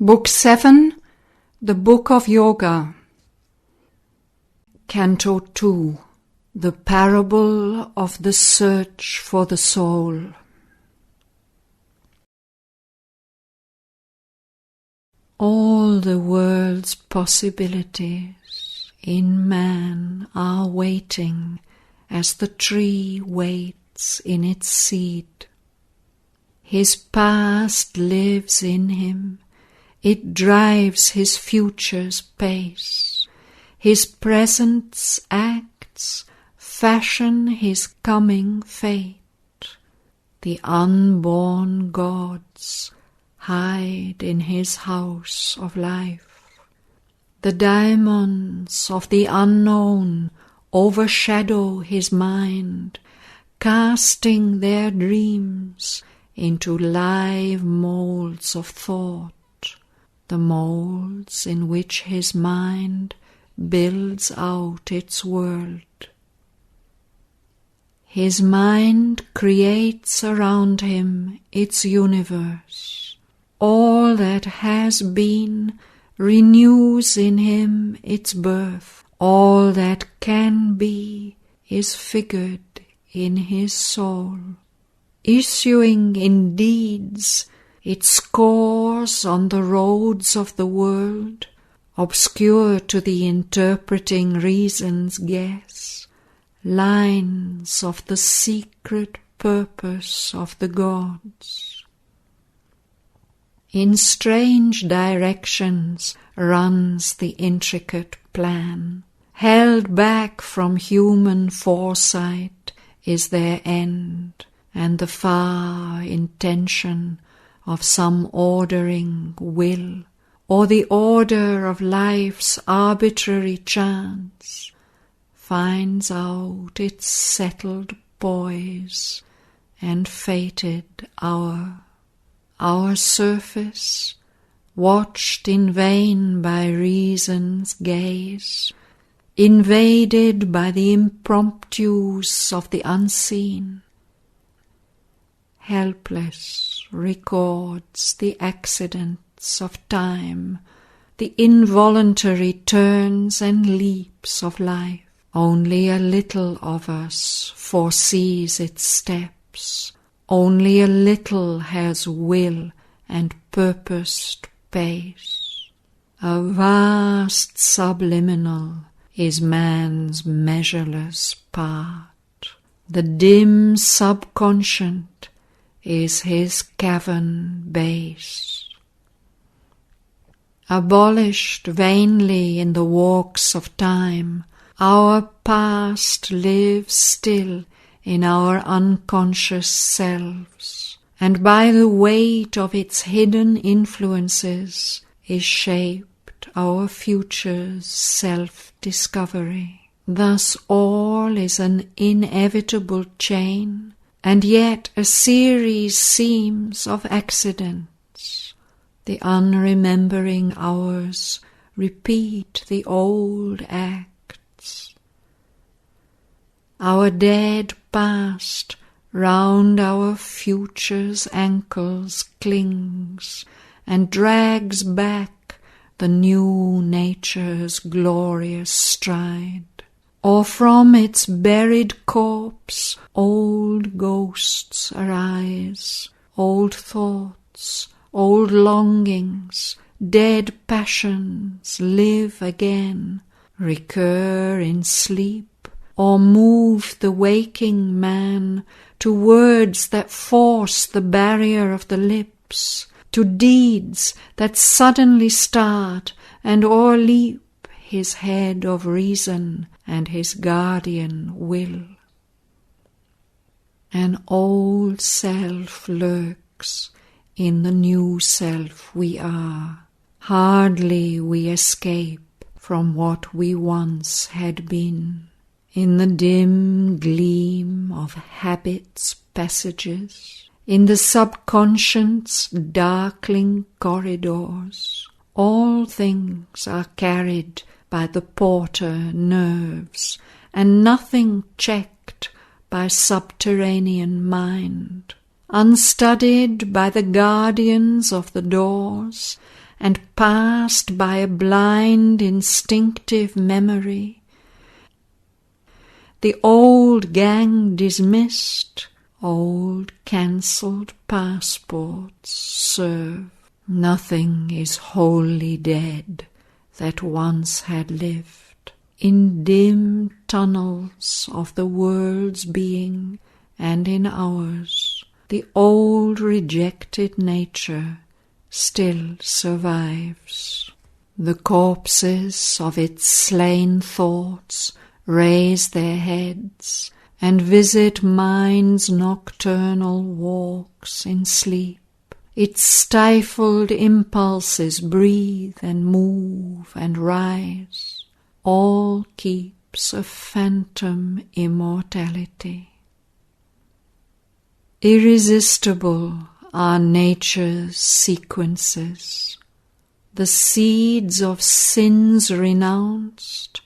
Book 7, The Book of Yoga. Canto 2, The Parable of the Search for the Soul. All the world's possibilities in man are waiting as the tree waits in its seed. His past lives in him. It drives his future's pace. His present's acts fashion his coming fate. The unborn gods hide in his house of life. The daemons of the unknown overshadow his mind, casting their dreams into live moulds of thought, the moulds in which his mind builds out its world. His mind creates around him its universe. All that has been renews in him its birth. All that can be is figured in his soul. Issuing in deeds, it scores on the roads of the world, obscure to the interpreting reason's guess, lines of the secret purpose of the gods. In strange directions runs the intricate plan. Held back from human foresight is their end, and the far intention of some ordering will, or the order of life's arbitrary chance, finds out its settled poise and fated hour. Our surface, watched in vain by reason's gaze, invaded by the impromptus of the unseen, helpless records the accidents of time, the involuntary turns and leaps of life. Only a little of us foresees its steps. Only a little has will and purposed pace. A vast subliminal is man's measureless part. The dim subconscient is his cavern base. Abolished vainly in the walks of time, our past lives still in our unconscious selves, and by the weight of its hidden influences is shaped our future's self-discovery. Thus all is an inevitable chain, and yet a series seems of accidents. The unremembering hours repeat the old acts. Our dead past round our future's ankles clings, and drags back the new nature's glorious stride. Or from its buried corpse old ghosts arise, old thoughts, old longings, dead passions live again, recur in sleep, or move the waking man to words that force the barrier of the lips, to deeds that suddenly start and o'erleap his head of reason and his guardian will. An old self lurks in the new self we are. Hardly we escape from what we once had been. In the dim gleam of habit's passages, in the subconscient's darkling corridors, all things are carried by the porter nerves, and nothing checked by subterranean mind. unstudied by the guardians of the doors, and passed by a blind instinctive memory. The old gang dismissed, old cancelled passports serve. Nothing is wholly dead that once had lived. In dim tunnels of the world's being and in ours, the old rejected nature still survives. The corpses of its slain thoughts raise their heads and visit mind's nocturnal walks in sleep. Its stifled impulses breathe and move and rise. All keeps a phantom immortality. Irresistible are nature's sequences. The seeds of sins renounced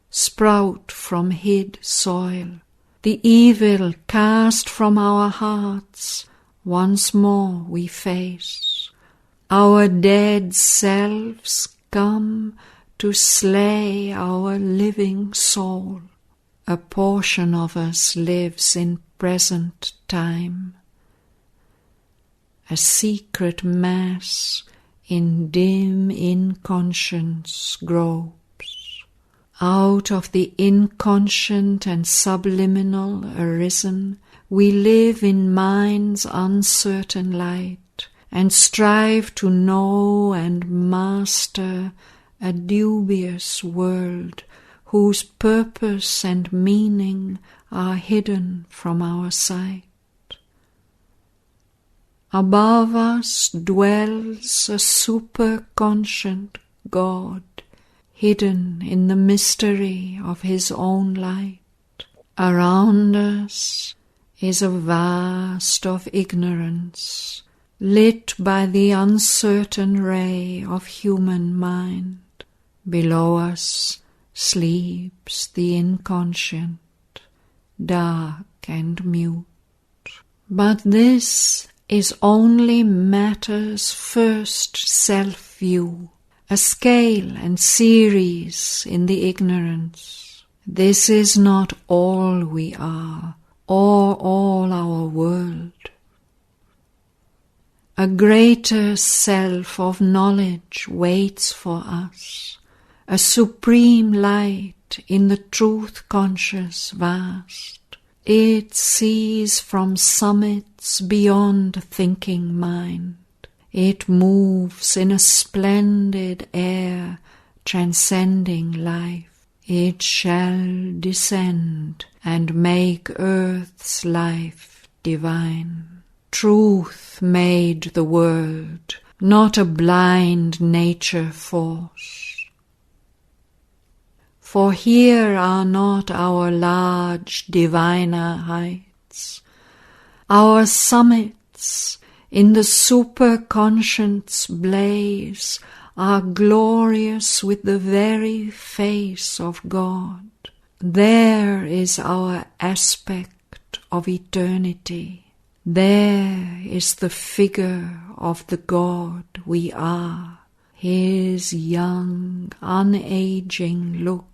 sprout from hid soil. The evil cast from our hearts once more we face. Our dead selves come to slay our living soul. A portion of us lives in present time. A secret mass in dim inconscience gropes. Out of the inconscient and subliminal arisen, we live in mind's uncertain light, and strive to know and master a dubious world whose purpose and meaning are hidden from our sight. Above us dwells a superconscient God, hidden in the mystery of his own light. Around us is a vast of ignorance, lit by the uncertain ray of human mind. Below us sleeps the inconscient, dark and mute. But this is only matter's first self-view, a scale and series in the ignorance. This is not all we are, or all our world. A greater self of knowledge waits for us, a supreme light in the truth-conscious vast. It sees from summits beyond thinking mind. It moves in a splendid air transcending life. It shall descend and make earth's life divine. Truth made the world, not a blind nature force. For here are not our large diviner heights. Our summits in the superconscious blaze are glorious with the very face of God. There is our aspect of eternity. There is the figure of the God we are, his young, unaging look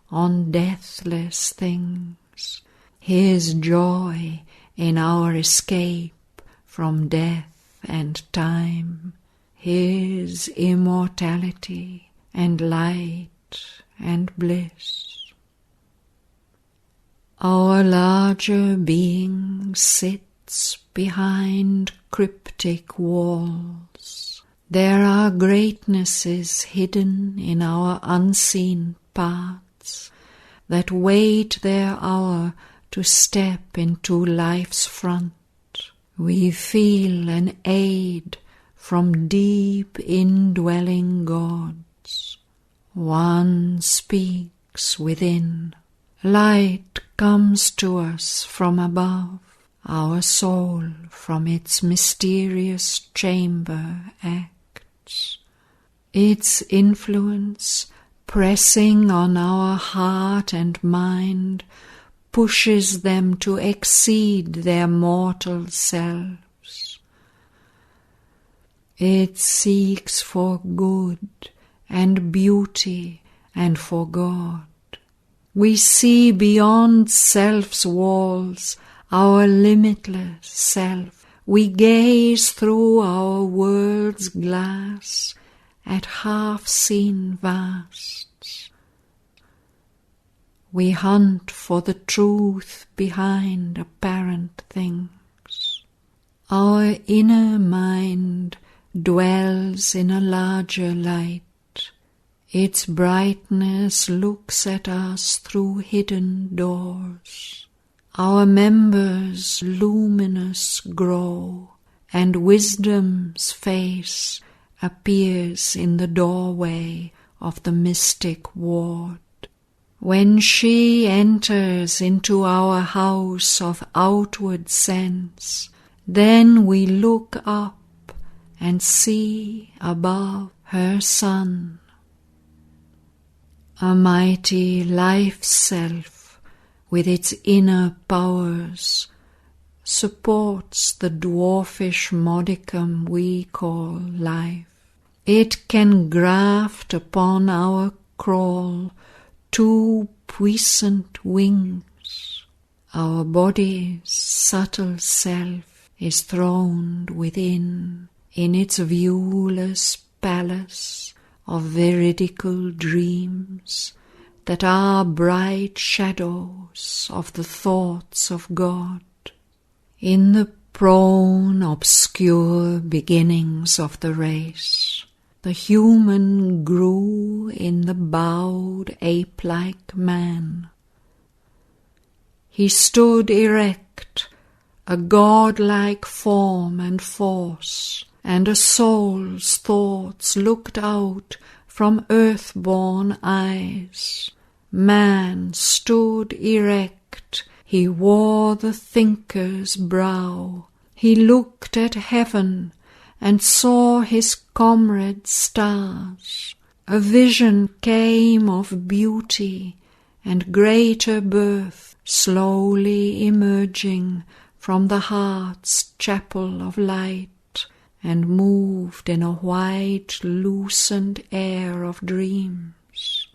on deathless things, his joy in our escape from death and time, his immortality and light and bliss. Our larger being sits behind cryptic walls. There are greatnesses hidden in our unseen paths that wait their hour to step into life's front. We feel an aid from deep indwelling gods. One speaks within. Light comes to us from above. Our soul from its mysterious chamber acts. Its influence, pressing on our heart and mind, pushes them to exceed their mortal selves. It seeks for good and beauty and for God. We see beyond self's walls our limitless self. We gaze through our world's glass at half-seen vasts. We hunt for the truth behind apparent things. Our inner mind dwells in a larger light. Its brightness looks at us through hidden doors. Our members luminous grow, and wisdom's face appears in the doorway of the mystic ward. When she enters into our house of outward sense, then we look up and see above her sun. A mighty life-self with its inner powers supports the dwarfish modicum we call life. It can graft upon our crawl 2 puissant wings. Our body's subtle self is throned within, in its viewless palace of veridical dreams that are bright shadows of the thoughts of God. In the prone, obscure beginnings of the race, the human grew in the bowed ape-like man. He stood erect, a godlike form and force, and a soul's thoughts looked out from earth-born eyes. Man stood erect, he wore the thinker's brow. He looked at heaven and saw his comrade stars. A vision came of beauty and greater birth, slowly emerging from the heart's chapel of light, and moved in a white, lucent air of dreams.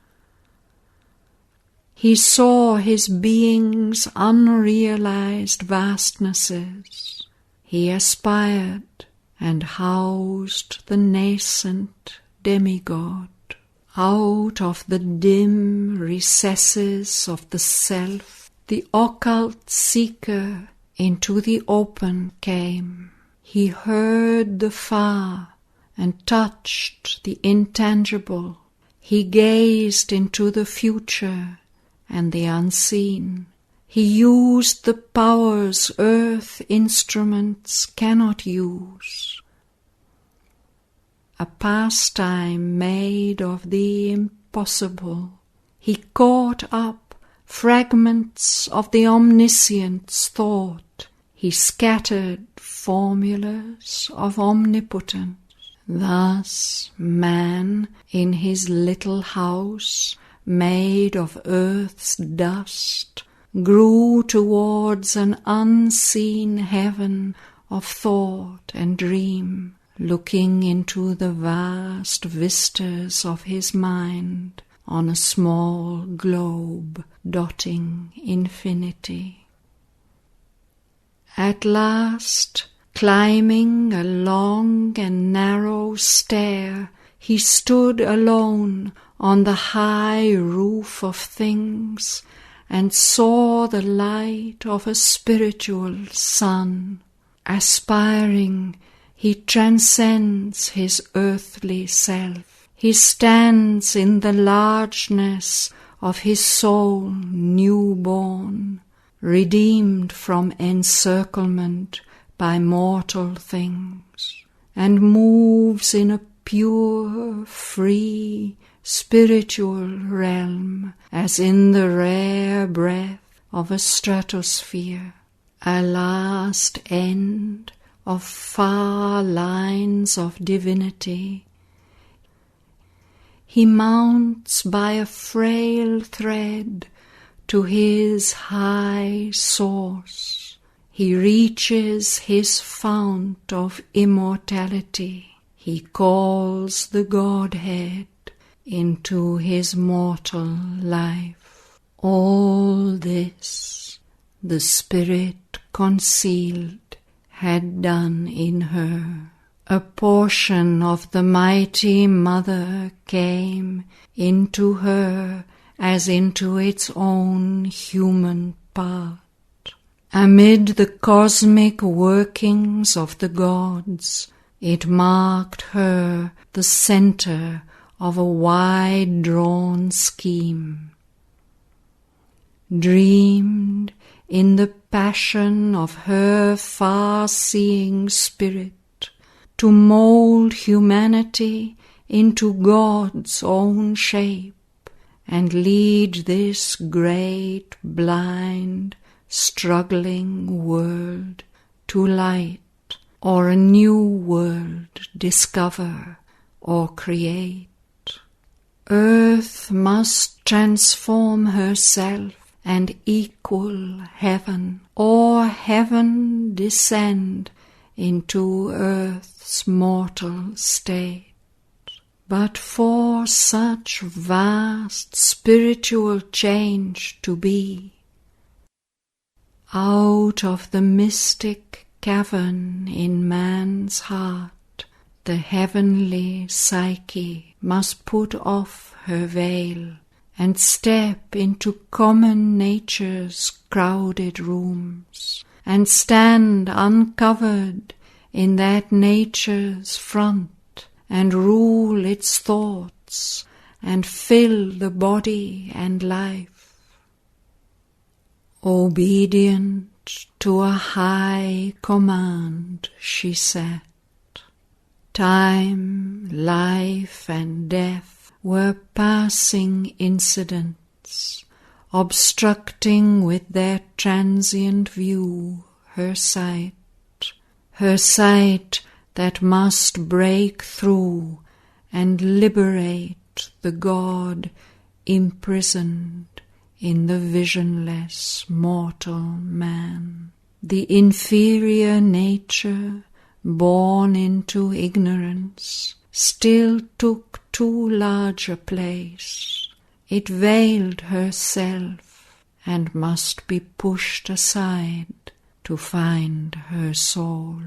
He saw his being's unrealized vastnesses. He aspired and housed the nascent demigod. Out of the dim recesses of the self, the occult seeker into the open came. He heard the far and touched the intangible. He gazed into the future and the unseen. He used the powers earth instruments cannot use. A pastime made of the impossible, he caught up fragments of the omniscient's thought. He scattered formulas of omnipotence. Thus man, in his little house made of earth's dust, grew towards an unseen heaven of thought and dream, looking into the vast vistas of his mind on a small globe dotting infinity. At last, climbing a long and narrow stair, he stood alone on the high roof of things and saw the light of a spiritual sun. Aspiring, he transcends his earthly self. He stands in the largeness of his soul newborn, redeemed from encirclement by mortal things, and moves in a pure, free, spiritual realm, as in the rare breath of a stratosphere, a last end of far lines of divinity. He mounts by a frail thread to his high source. He reaches his fount of immortality. he calls the Godhead into his mortal life. All this the Spirit concealed had done in her. A portion of the mighty Mother came into her as into its own human part. Amid the cosmic workings of the gods, it marked her the center of a wide-drawn scheme. Dreamed in the passion of her far-seeing spirit, to mold humanity into God's own shape, and lead this great, blind, struggling world to light, or a new world discover or create. Earth must transform herself and equal heaven, or heaven descend into earth's mortal state. But for such vast spiritual change to be, out of the mystic cavern in man's heart, the heavenly psyche must put off her veil and step into common nature's crowded rooms, and stand uncovered in that nature's front, and rule its thoughts, and fill the body and life. Obedient to a high command she sat. Time, life, and death were passing incidents, obstructing with their transient view her sight that must break through and liberate the God imprisoned in the visionless mortal man. The inferior nature, born into ignorance, still took too large a place. It veiled herself and must be pushed aside to find her soul.